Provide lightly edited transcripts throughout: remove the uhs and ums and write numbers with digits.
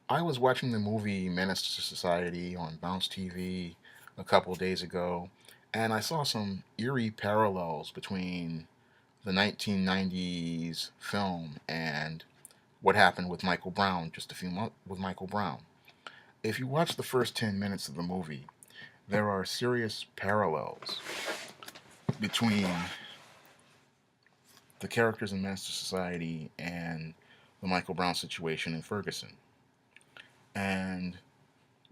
I was watching the movie Menace to Society on Bounce TV a couple days ago, and I saw some eerie parallels between the 1990s film and what happened with Michael Brown just a few months with Michael Brown. If you watch the first 10 minutes of the movie, there are serious parallels between the characters in Menace to Society and the Michael Brown situation in Ferguson. And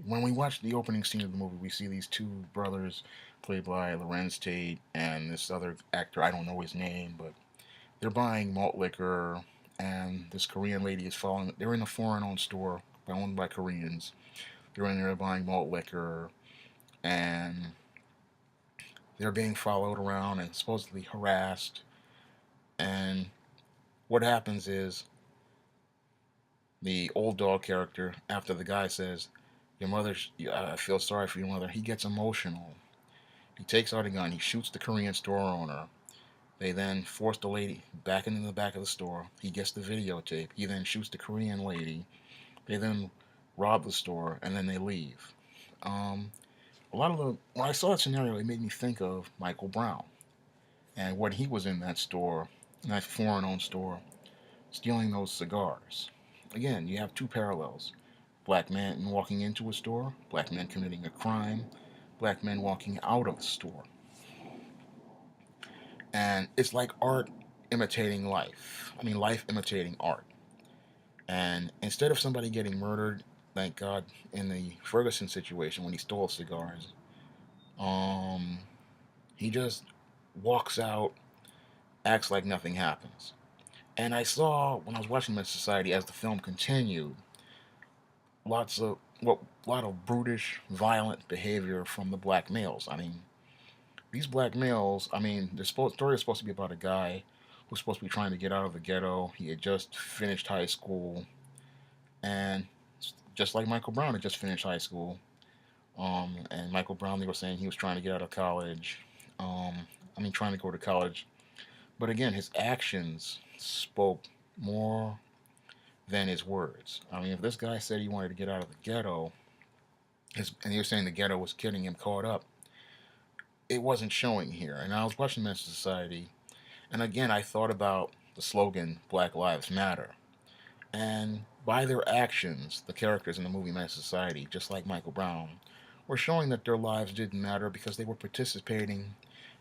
when we watch the opening scene of the movie, we see these two brothers played by Lorenz Tate and this other actor, I don't know his name, but they're buying malt liquor, and this Korean lady is following. They're in a foreign owned store owned by Koreans. They're in there buying malt liquor, and they're being followed around and supposedly harassed. And what happens is the old dog character, after the guy says, "Your mother, I feel sorry for your mother," he gets emotional. He takes out a gun. He shoots the Korean store owner. They then force the lady back into the back of the store. He gets the videotape. He then shoots the Korean lady. They then rob the store and then they leave. Um, a lot of the when I saw that scenario, it made me think of Michael Brown and when he was in that store, in that foreign-owned store, stealing those cigars. Again, you have two parallels: black men walking into a store, black men committing a crime, black men walking out of a store. And it's like art imitating life. I mean, life imitating art. And instead of somebody getting murdered, thank God, in the Ferguson situation when he stole cigars, um, he just walks out, acts like nothing happens. And I saw when I was watching Menace Society as the film continued, lots of a lot of brutish, violent behavior from the black males. I mean, these black males. I mean, story is supposed to be about a guy who's supposed to be trying to get out of the ghetto. He had just finished high school, and just like Michael Brown had just finished high school. And Michael Brown, they were saying he was trying to get out of college. Um, trying to go to college. But again, his actions spoke more than his words. I mean, if this guy said he wanted to get out of the ghetto, and he was saying the ghetto was getting him caught up, it wasn't showing here. And I was watching Men's Society, and again, I thought about the slogan "Black Lives Matter." And by their actions, the characters in the movie Menace Society, just like Michael Brown, were showing that their lives didn't matter because they were participating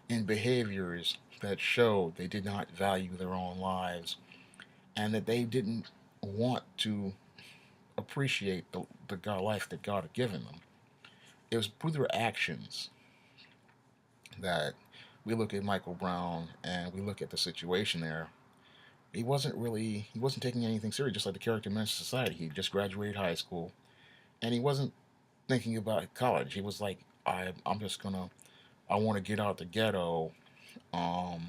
in behaviors that showed they did not value their own lives and that they didn't want to appreciate the God life that God had given them. It was through their actions that we look at Michael Brown and we look at the situation there. He wasn't taking anything serious, just like the character in Men's Society. He just graduated high school and he wasn't thinking about college. He was like, I'm just gonna I want to get out the ghetto. Um,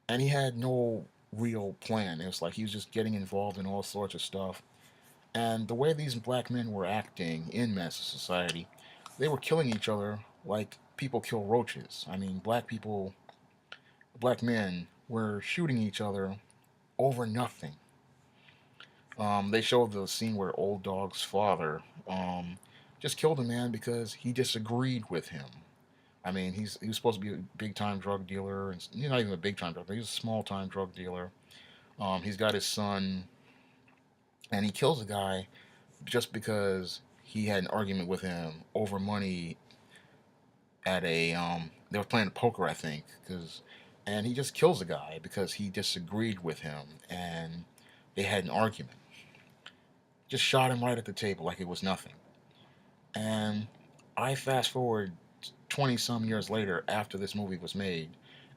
and he had no real plan. It was like he was just getting involved in all sorts of stuff. And the way these black men were acting in mass society, they were killing each other like people kill roaches. I mean, black men were shooting each other over nothing. They showed the scene where Old Dog's father just killed a man because he disagreed with him. I mean, he was supposed to be a big time drug dealer, and he's not even a big time drug dealer. He's a small time drug dealer. He's got his son, and he kills a guy just because he had an argument with him over money at a they were playing poker, I think, because and he just kills a guy because he disagreed with him and they had an argument. Just shot him right at the table like it was nothing. And I fast forward 20 some years later after this movie was made,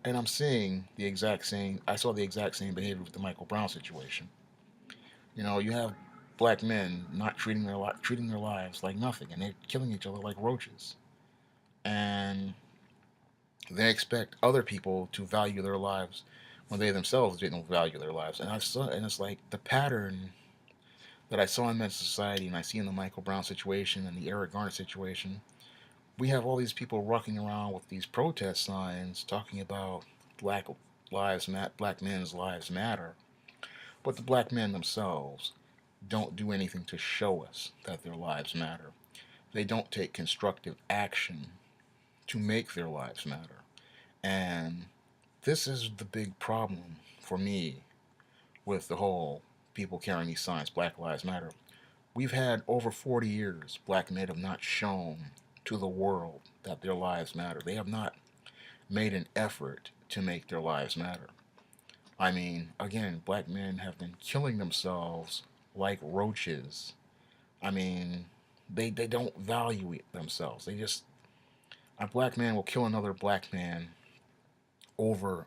and I'm seeing the exact same. I saw the exact same behavior with the Michael Brown situation. You know, you have black men not treating their lives like nothing, and they're killing each other like roaches. And they expect other people to value their lives when they themselves didn't value their lives. And it's like the pattern that I saw in men's society and I see in the Michael Brown situation and the Eric Garner situation. We have all these people walking around with these protest signs talking about black men's lives matter, but the black men themselves don't do anything to show us that their lives matter. They don't take constructive action to make their lives matter. And this is the big problem for me with the whole people carrying these signs, Black Lives Matter. We've had over 40 years, black men have not shown to the world that their lives matter. They have not made an effort to make their lives matter. I mean, again, black men have been killing themselves like roaches. I mean, they don't value themselves. They just, a black man will kill another black man over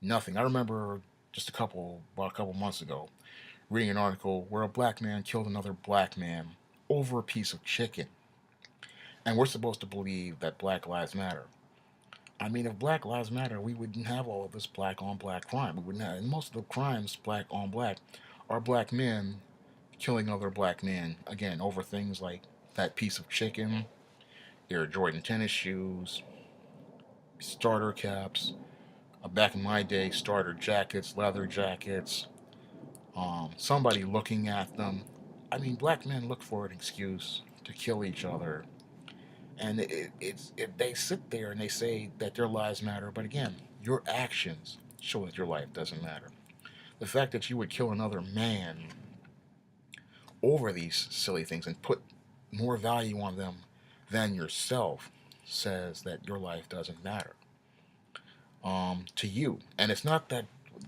nothing. I remember just about a couple months ago, reading an article where a black man killed another black man over a piece of chicken. And we're supposed to believe that Black Lives Matter. I mean, if Black Lives Matter, we wouldn't have all of this black on black crime. We wouldn't have, and most of the crimes, black on black, are black men killing other black men, again, over things like that piece of chicken, Air Jordan tennis shoes, starter caps, back in my day, starter jackets, leather jackets, somebody looking at them. I mean, black men look for an excuse to kill each other. And they sit there and they say that their lives matter, but again, your actions show that your life doesn't matter. The fact that you would kill another man over these silly things and put more value on them than yourself says that your life doesn't matter to you. And it's not that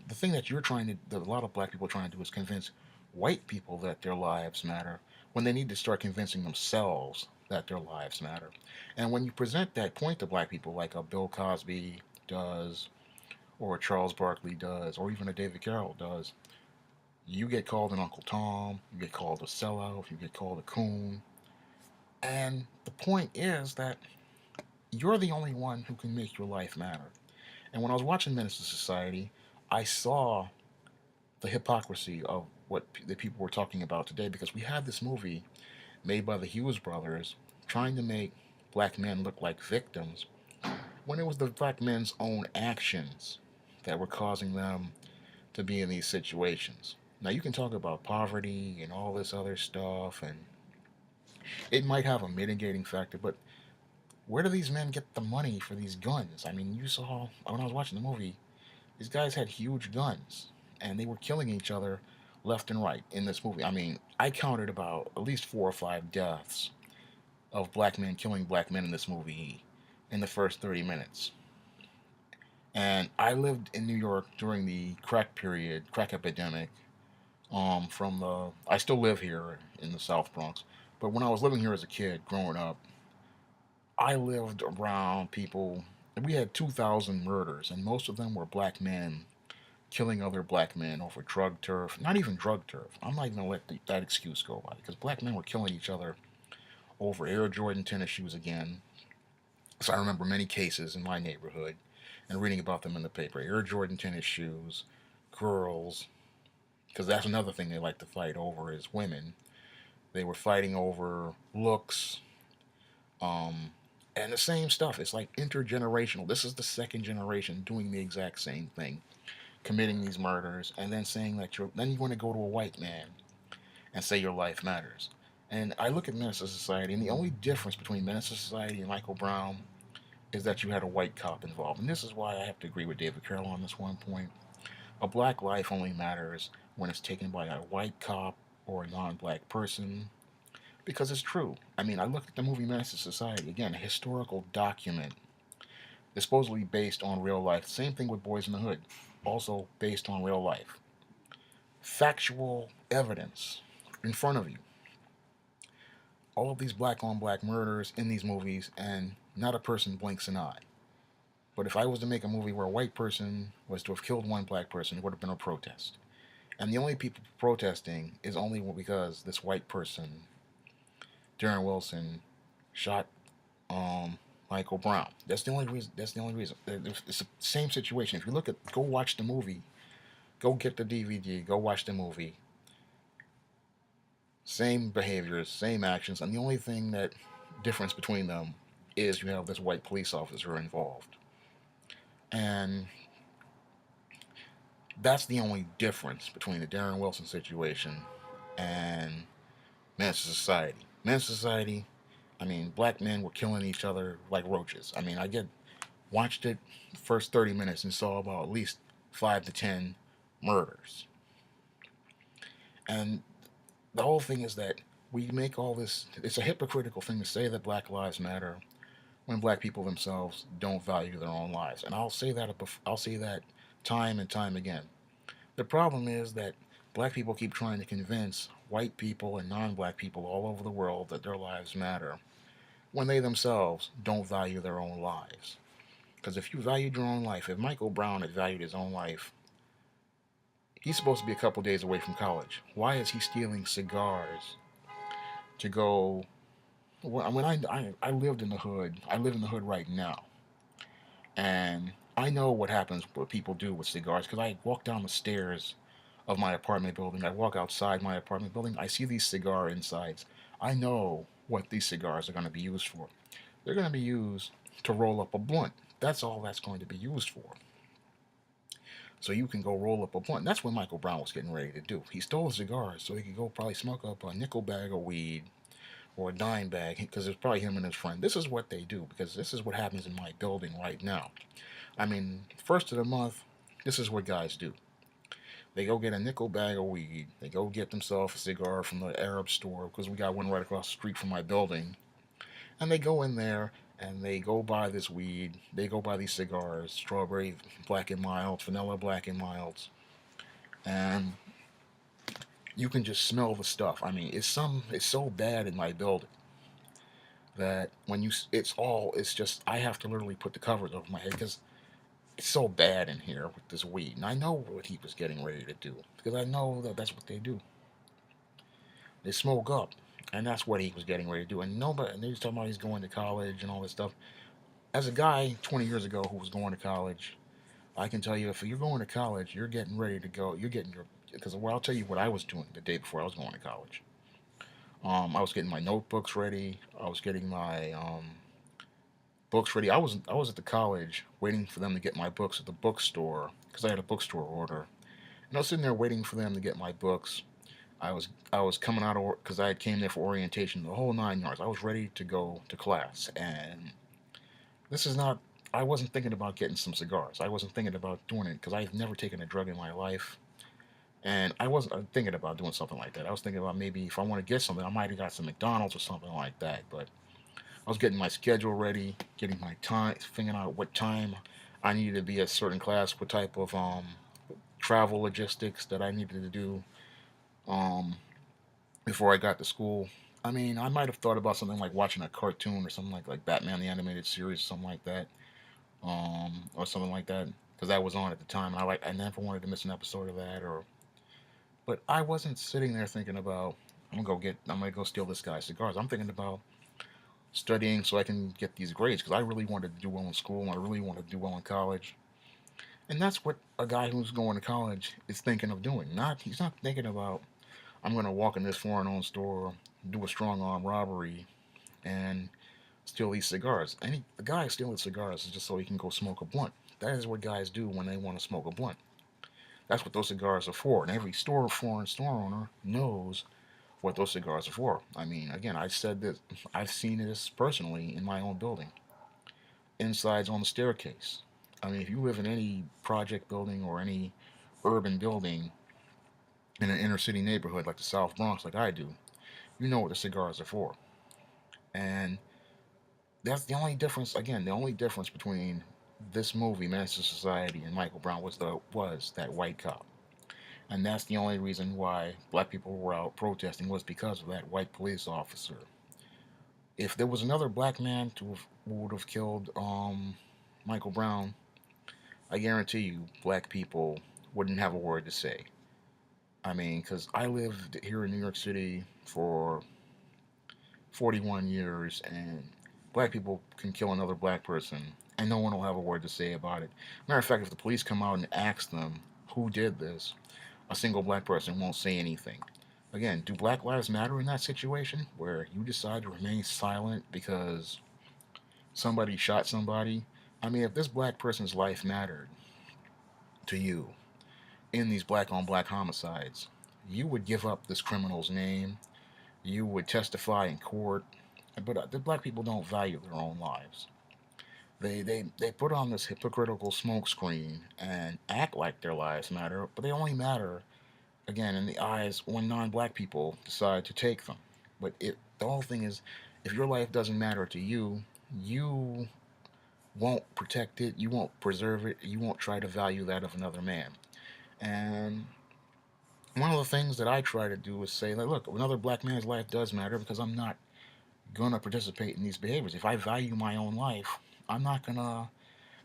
the thing that that a lot of black people are trying to do is convince white people that their lives matter when they need to start convincing themselves that their lives matter. And when you present that point to black people, like a Bill Cosby does, or a Charles Barkley does, or even a David Carroll does, you get called an Uncle Tom, you get called a sellout, you get called a coon. And the point is that you're the only one who can make your life matter. And when I was watching Menace II Society, I saw the hypocrisy of what the people were talking about today, because we had this movie made by the Hughes brothers trying to make black men look like victims when it was the black men's own actions that were causing them to be in these situations. Now, you can talk about poverty and all this other stuff, and it might have a mitigating factor, but where do these men get the money for these guns? I mean, you saw when I was watching the movie, these guys had huge guns, and they were killing each other left and right in this movie. I mean, I counted about at least 4 or 5 deaths of black men killing black men in this movie in the first 30 minutes. And I lived in New York during the crack period, crack epidemic. I still live here in the South Bronx, but when I was living here as a kid, growing up, I lived around people. We had 2,000 murders, and most of them were black men killing other black men over drug turf. Not even drug turf. I'm not even gonna let that excuse go by, because black men were killing each other over Air Jordan tennis shoes again. So I remember many cases in my neighborhood and reading about them in the paper. Air Jordan tennis shoes, girls, because that's another thing they like to fight over is women. They were fighting over looks, um, and the same stuff. It's like intergenerational. This is the second generation doing the exact same thing, committing these murders, and then saying that then you want to go to a white man and say your life matters. And I look at Menace II Society, and the only difference between Menace II Society and Michael Brown is that you had a white cop involved. And this is why I have to agree with David Carroll on this one point. A black life only matters when it's taken by a white cop or a non-black person, because it's true. I mean, I looked at the movie Menace II Society, again, a historical document. It's supposedly based on real life. Same thing with Boys in the Hood, also based on real life. Factual evidence in front of you. All of these black on black murders in these movies, and not a person blinks an eye. But if I was to make a movie where a white person was to have killed one black person, it would have been a protest. And the only people protesting is only because this white person, Darren Wilson, shot Michael Brown. That's the only reason. That's the only reason. It's the same situation. If you look at, go watch the movie, go get the DVD, go watch the movie. Same behaviors, same actions, and the only thing that difference between them is you have this white police officer involved. And that's the only difference between the Darren Wilson situation and Menace II Society. Menace II Society, I mean, black men were killing each other like roaches. I mean, watched it the first 30 minutes and saw about at least 5 to 10 murders. And the whole thing is that we make all this, it's a hypocritical thing to say that Black Lives Matter when black people themselves don't value their own lives. And I'll say that time and time again. The problem is that black people keep trying to convince white people and non-black people all over the world that their lives matter when they themselves don't value their own lives. Because if you valued your own life, if Michael Brown had valued his own life, he's supposed to be a couple days away from college. Why is he stealing cigars to go? When I lived in the hood, I live in the hood right now, and I know what happens, what people do with cigars, because I walk down the stairs of my apartment building. I walk outside my apartment building. I see these cigar insides. I know what these cigars are going to be used for. They're going to be used to roll up a blunt. That's all that's going to be used for. So you can go roll up a blunt. That's what Michael Brown was getting ready to do. He stole cigars so he could go probably smoke up a nickel bag of weed or a dime bag, because it's probably him and his friend. This is what they do, because this is what happens in my building right now. I mean, first of the month, this is what guys do. They go get a nickel bag of weed. They go get themselves a cigar from the Arab store, because we got one right across the street from my building. And they go in there and they go buy this weed. They go buy these cigars, strawberry black and mild, vanilla black and milds, and you can just smell the stuff. I mean, it's so bad in my building that when you it's just I have to literally put the covers over my head because it's so bad in here with this weed. And I know what he was getting ready to do because I know that that's what they do. They smoke up, and that's what he was getting ready to do. And nobody, and they was talking about he's going to college and all this stuff. As a guy 20 years ago who was going to college, I can tell you if you're going to college, you're getting ready to go. You're getting your because well, I'll tell you what I was doing the day before I was going to college. I was getting my notebooks ready. I was getting my books ready. I was at the college waiting for them to get my books at the bookstore because I had a bookstore order, and I was sitting there waiting for them to get my books. I was coming out of because I came there for orientation, the whole 9 yards. I was ready to go to class, and this is not. I wasn't thinking about getting some cigars. I wasn't thinking about doing it because I've never taken a drug in my life, and I wasn't thinking about doing something like that. I was thinking about maybe if I want to get something, I might have got some McDonald's or something like that. But I was getting my schedule ready, getting my time, figuring out what time I needed to be at a certain class, what type of travel logistics that I needed to do um, before I got to school. I mean, I might have thought about something like watching a cartoon or something like Batman the Animated Series or something like that, or something like that, because that was on at the time, and I never wanted to miss an episode of that. Or, but I wasn't sitting there thinking about I'm gonna go steal this guy's cigars. I'm thinking about studying so I can get these grades because I really wanted to do well in school and I really wanted to do well in college. And that's what a guy who's going to college is thinking of doing. Not he's not thinking about I'm going to walk in this foreign owned store, do a strong arm robbery, and steal these cigars. The guy stealing cigars is just so he can go smoke a blunt. That is what guys do when they want to smoke a blunt. That's what those cigars are for. And every foreign store owner knows what those cigars are for. I mean, again, I said this, I've seen this personally in my own building. Insides on the staircase. I mean, if you live in any project building or any urban building in an inner city neighborhood like the South Bronx, like I do, you know what the cigars are for. And that's the only difference. Again, the only difference between this movie, Menace II Society, and Michael Brown was that white cop. And that's the only reason why black people were out protesting was because of that white police officer. If there was another black man who would have killed Michael Brown, I guarantee you, black people wouldn't have a word to say. I mean, because I lived here in New York City for 41 years, and black people can kill another black person, and no one will have a word to say about it. Matter of fact, if the police come out and ask them who did this, a single black person won't say anything. Again, do Black Lives Matter in that situation where you decide to remain silent because somebody shot somebody? I mean, if this black person's life mattered to you in these black on black homicides, you would give up this criminal's name, you would testify in court, but the black people don't value their own lives. They put on this hypocritical smokescreen and act like their lives matter, but they only matter, again, in the eyes when non-black people decide to take them. But the whole thing is, if your life doesn't matter to you, you won't protect it, you won't preserve it, you won't try to value that of another man. And one of the things that I try to do is say that, look, another black man's life does matter because I'm not gonna participate in these behaviors. If I value my own life, I'm not gonna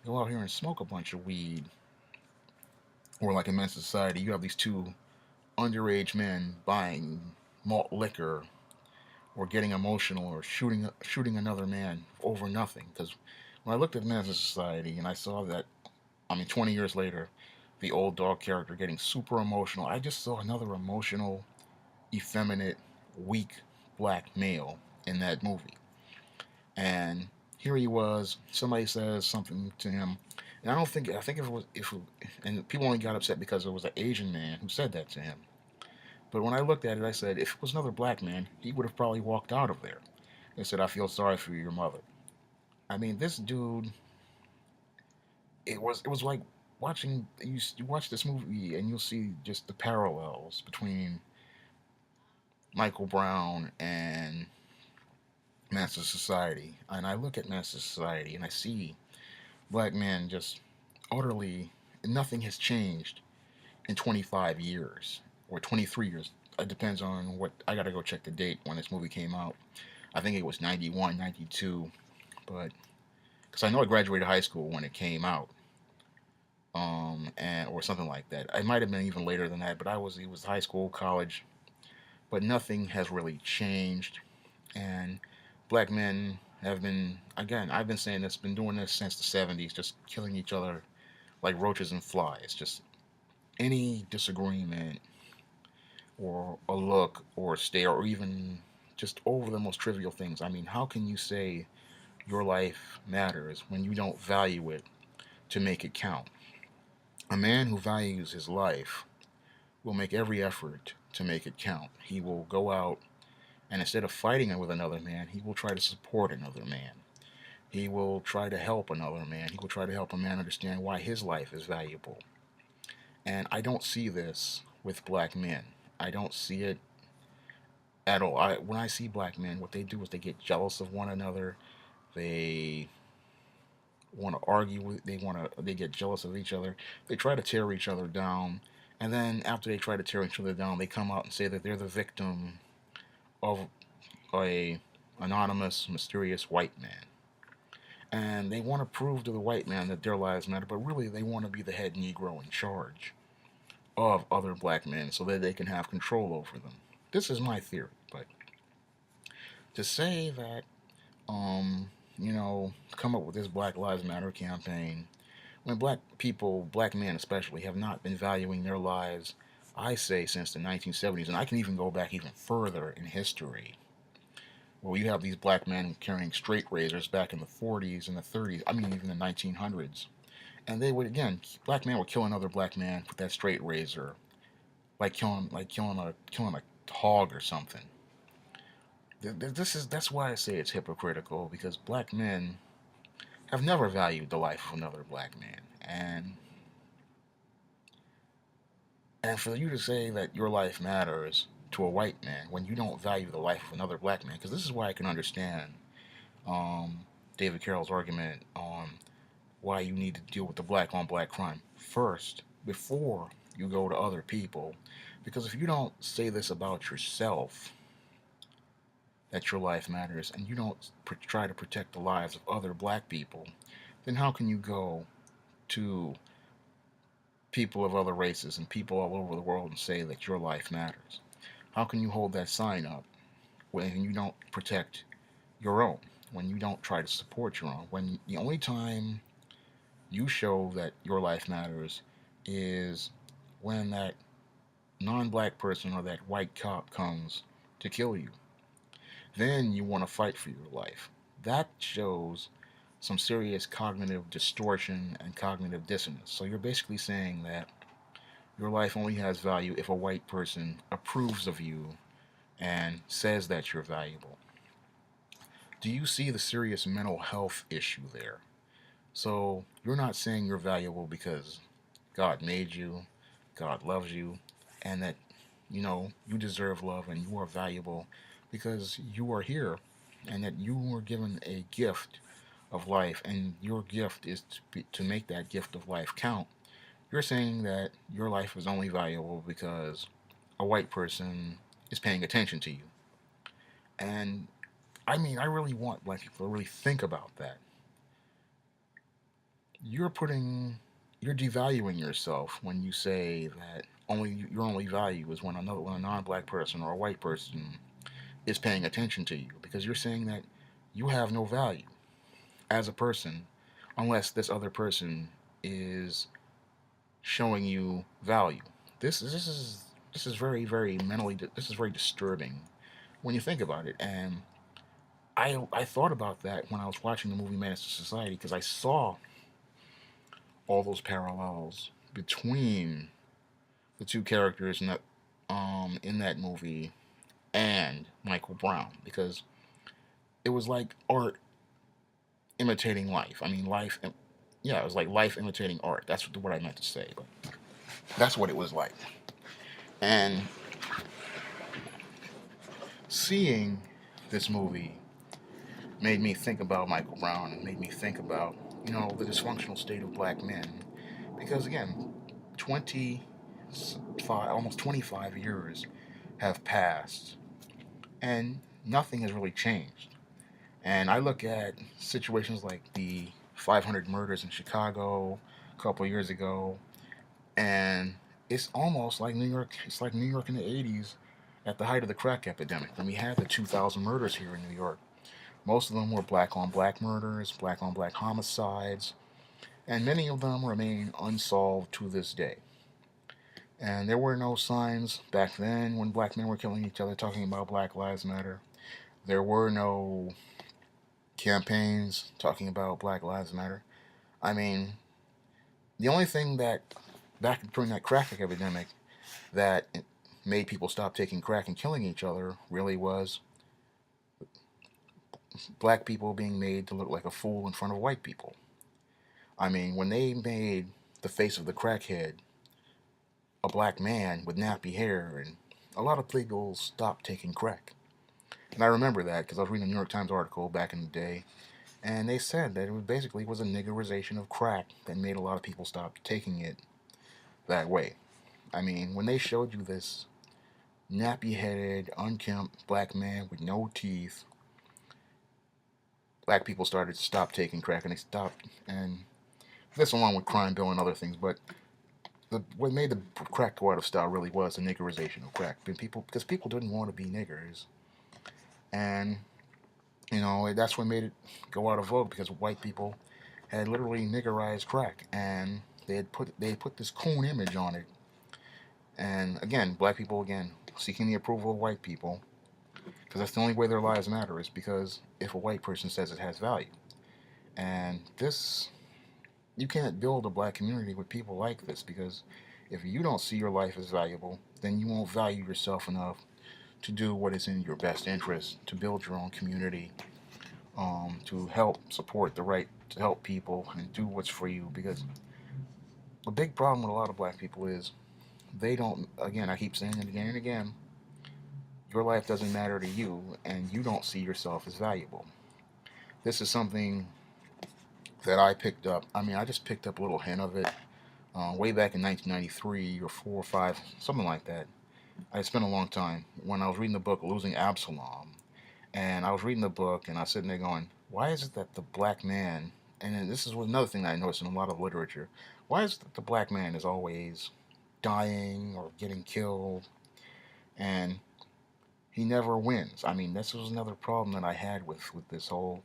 go out here and smoke a bunch of weed. Or like in Men's Society, you have these two underage men buying malt liquor or getting emotional or shooting another man over nothing. Because when I looked at Menace II Society and I saw that, I mean, 20 years later, the old dog character getting super emotional, I just saw another emotional, effeminate, weak black male in that movie. And here he was. Somebody says something to him, and I think if it was and people only got upset because it was an Asian man who said that to him. But when I looked at it, I said, if it was another black man, he would have probably walked out of there and said, "I feel sorry for your mother." I mean, this dude, it was like you watch this movie and you'll see just the parallels between Michael Brown and Master Society. And I look at Master Society and I see black men just utterly, nothing has changed in 25 years or 23 years. It depends on what, I gotta go check the date when this movie came out. I think it was 91, 92, but because I know I graduated high school when it came out, and or something like that. It might have been even later than that, but it was high school, college, but nothing has really changed. And black men have been, again, I've been saying this, been doing this since the 70s, just killing each other like roaches and flies. Just any disagreement or a look or a stare or even just over the most trivial things. I mean, how can you say your life matters when you don't value it to make it count? A man who values his life will make every effort to make it count. He will go out and instead of fighting with another man, he will try to support another man. He will try to help another man. He will try to help a man understand why his life is valuable. And I don't see this with black men. I don't see it at all. When I see black men, what they do is they get jealous of one another. They want to argue with. They get jealous of each other. They try to tear each other down. And then after they try to tear each other down, they come out and say that they're the victim of a anonymous, mysterious white man. And they want to prove to the white man that their lives matter, but really they want to be the head Negro in charge of other black men so that they can have control over them. This is my theory, but to say that, come up with this Black Lives Matter campaign when black people, black men especially, have not been valuing their lives, I say, since the 1970s, and I can even go back even further in history, where you have these black men carrying straight razors back in the 40s and the 30s, I mean, even the 1900s. And they would, again, black man would kill another black man with that straight razor, killing a hog or something. That's why I say it's hypocritical, because black men have never valued the life of another black man, and for you to say that your life matters to a white man when you don't value the life of another black man, because this is why I can understand um, David Carroll's argument on why you need to deal with the black on black crime first before you go to other people, because if you don't say this about yourself, that your life matters, and you don't try to protect the lives of other black people, then how can you go to people of other races and people all over the world and say that your life matters? How can you hold that sign up when you don't protect your own, when you don't try to support your own, when the only time you show that your life matters is when that non-black person or that white cop comes to kill you? Then you want to fight for your life. That shows some serious cognitive distortion and cognitive dissonance. So you're basically saying that Your life only has value if a white person approves of you and says that you're valuable. Do you see the serious mental health issue there? So you're not saying you're valuable because God made you, God loves you, and that you deserve love and you are valuable because you are here and that you were given a gift of life and your gift is to make that gift of life count. You're saying that your life is only valuable because a white person is paying attention to you. And I mean, I really want black people to really think about that. You're putting, you're devaluing yourself when you say that only your only value is when a non-black person or a white person is paying attention to you because you're saying that you have no value as a person unless this other person is showing you value. This is very mentally this is very disturbing when you think about it. And I thought about that when I was watching the movie Menace II Society because I saw all those parallels between the two characters in that movie and Michael Brown because it was like art imitating life. I mean, yeah, it was like life imitating art. That's what I meant to say, but that's what it was like. And seeing this movie made me think about Michael Brown and made me think about, the dysfunctional state of black men. Because again, almost 25 years have passed and nothing has really changed. And I look at situations like the 500 murders in Chicago a couple of years ago, and it's almost like New York. It's like New York in the 80s at the height of the crack epidemic when we had the 2,000 murders here in New York. Most of them were black on black murders, black on black homicides, and many of them remain unsolved to this day. And there were no signs back then when black men were killing each other talking about Black Lives Matter. There were no campaigns talking about Black Lives Matter. I mean, the only thing that back during that crack epidemic that made people stop taking crack and killing each other really was black people being made to look like a fool in front of white people. I mean, when they made the face of the crackhead a black man with nappy hair, and a lot of people stopped taking crack. And I remember that because I was reading a New York Times article back in the day, and they said that it was basically was a niggerization of crack that made a lot of people stop taking it that way. I mean, when they showed you this nappy-headed, unkempt black man with no teeth, black people started to stop taking crack, and they stopped. And this, along with crime bill and other things, but what made the crack go out of style really was the niggerization of crack. Because people didn't want to be niggers, and that's what made it go out of vogue because white people had literally niggerized crack, and they had put this coon image on it. And again, black people again seeking the approval of white people because that's the only way their lives matter is because if a white person says it has value. And this, you can't build a black community with people like this because if you don't see your life as valuable, then you won't value yourself enough to do what is in your best interest, to build your own community, to help support the right to help people and do what's for you. Because the big problem with a lot of black people is they don't, again, I keep saying it again and again, your life doesn't matter to you and you don't see yourself as valuable. This is something that I picked up. I mean, I just picked up a little hint of it way back in 1993 or 4 or 5, something like that. I spent a long time when I was reading the book Losing Absalom. And I was reading the book and I was sitting there going, why is it that the black man, and this is another thing that I noticed in a lot of literature, why is it that the black man is always dying or getting killed and he never wins? I mean, this was another problem that I had with this whole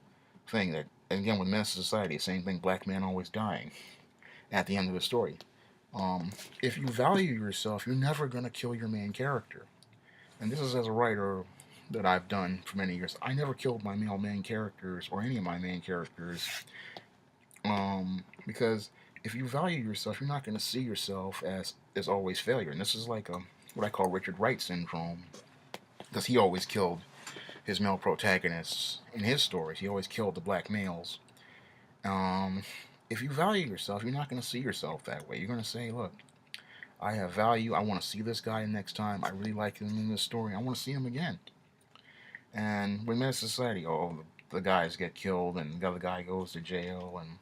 thing that, and again, with Menace II Society, same thing, black man always dying at the end of the story. If you value yourself, you're never going to kill your main character. And this is as a writer that I've done for many years. I never killed my male main characters or any of my main characters because if you value yourself, you're not going to see yourself as always failure. And this is like what I call Richard Wright syndrome, because he always killed his male protagonists in his stories. He always killed the black males. Um, if you value yourself, you're not going to see yourself that way. You're going to say, look, I have value. I want to see this guy next time. I really like him in this story. I want to see him again. And with Menace Society, oh, the guys get killed and the other guy goes to jail, and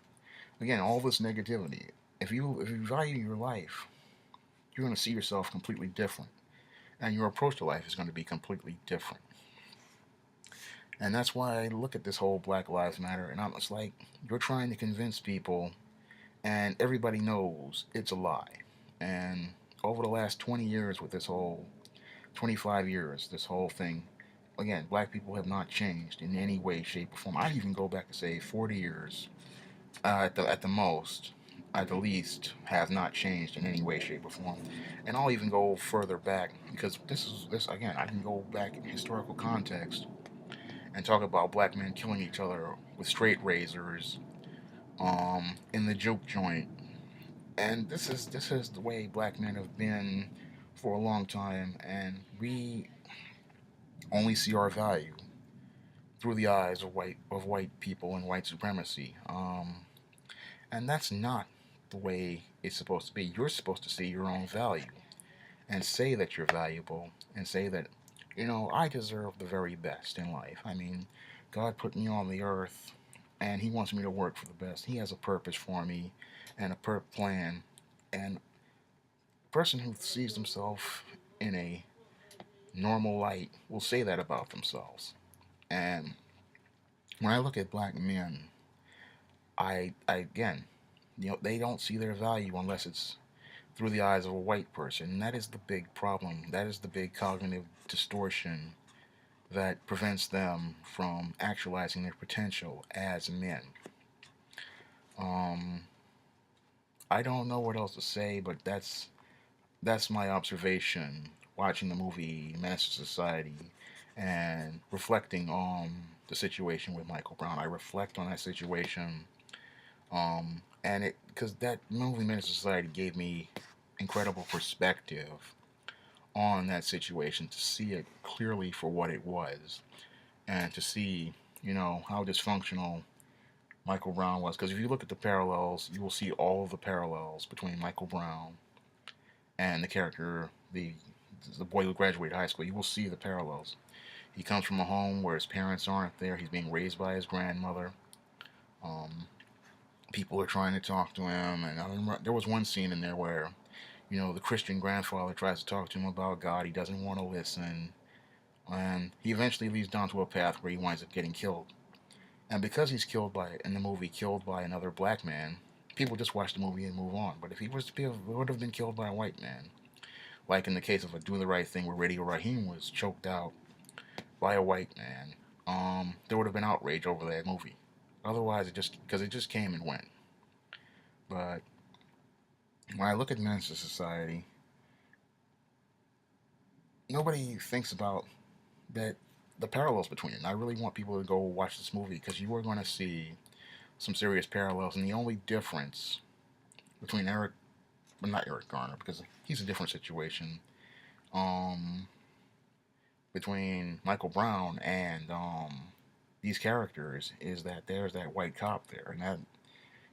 again, all this negativity. If you value your life, you're going to see yourself completely different, and your approach to life is going to be completely different. And that's why I look at this whole Black Lives Matter, and I'm just like, you're trying to convince people, and everybody knows it's a lie. And over the last 20 years, with this whole 25 years, this whole thing, again, black people have not changed in any way, shape, or form. I'd even go back to say 40 years at the most, at the least, have not changed in any way, shape, or form. And I'll even go further back because this again. I can go back in historical context and talk about black men killing each other with straight razors, in the juke joint. And this is the way black men have been for a long time, and we only see our value through the eyes of white people and white supremacy. And that's not the way it's supposed to be. You're supposed to see your own value and say that you're valuable and say that, I deserve the very best in life. I mean, God put me on the earth and He wants me to work for the best. He has a purpose for me and a plan. And a person who sees themselves in a normal light will say that about themselves. And when I look at black men, I again, they don't see their value unless it's through the eyes of a white person. And that is the big problem. That is the big cognitive distortion that prevents them from actualizing their potential as men. Um, I don't know what else to say, but that's my observation watching the movie Menace II Society and reflecting on the situation with Michael Brown. I reflect on that situation, and it because that movie Menace II Society gave me incredible perspective on that situation to see it clearly for what it was and to see, how dysfunctional Michael Brown was. Because if you look at the parallels, you will see all of the parallels between Michael Brown and the character, the boy who graduated high school. You will see the parallels. He comes from a home where his parents aren't there. He's being raised by his grandmother. Um, People are trying to talk to him, and I remember there was one scene in there where, the Christian grandfather tries to talk to him about God. He doesn't want to listen, and he eventually leads down to a path where he winds up getting killed. And because he's in the movie, killed by another black man, people just watch the movie and move on. But if he was to be, would have been killed by a white man, like in the case of a Do the Right Thing, where Radio Raheem was choked out by a white man, there would have been outrage over that movie. Otherwise, it just came and went. But when I look at Menace II Society, nobody thinks about that the parallels between it. And I really want people to go watch this movie because you are going to see some serious parallels. And the only difference between not Eric Garner, because he's a different situation, um, between Michael Brown and these characters is that there's that white cop there,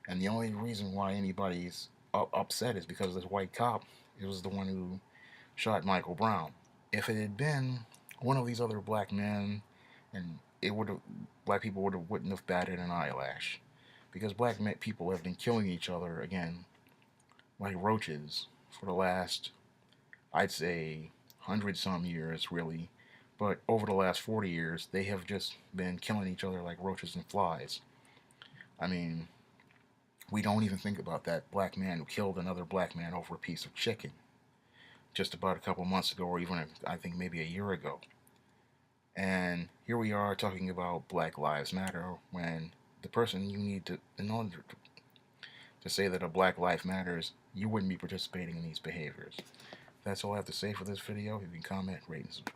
and the only reason why anybody's upset is because this white cop, it was the one who shot Michael Brown. If it had been one of these other black men, and black people wouldn't have batted an eyelash, because people have been killing each other again like roaches for the last, I'd say, 100 some years really, but over the last 40 years they have just been killing each other like roaches and flies. I mean, we don't even think about that black man who killed another black man over a piece of chicken just about a couple months ago, or even I think maybe a year ago. And here we are talking about Black Lives Matter when the person you need to, in order to say that a black life matters, you wouldn't be participating in these behaviors. That's all I have to say for this video. You can comment, rate, and subscribe.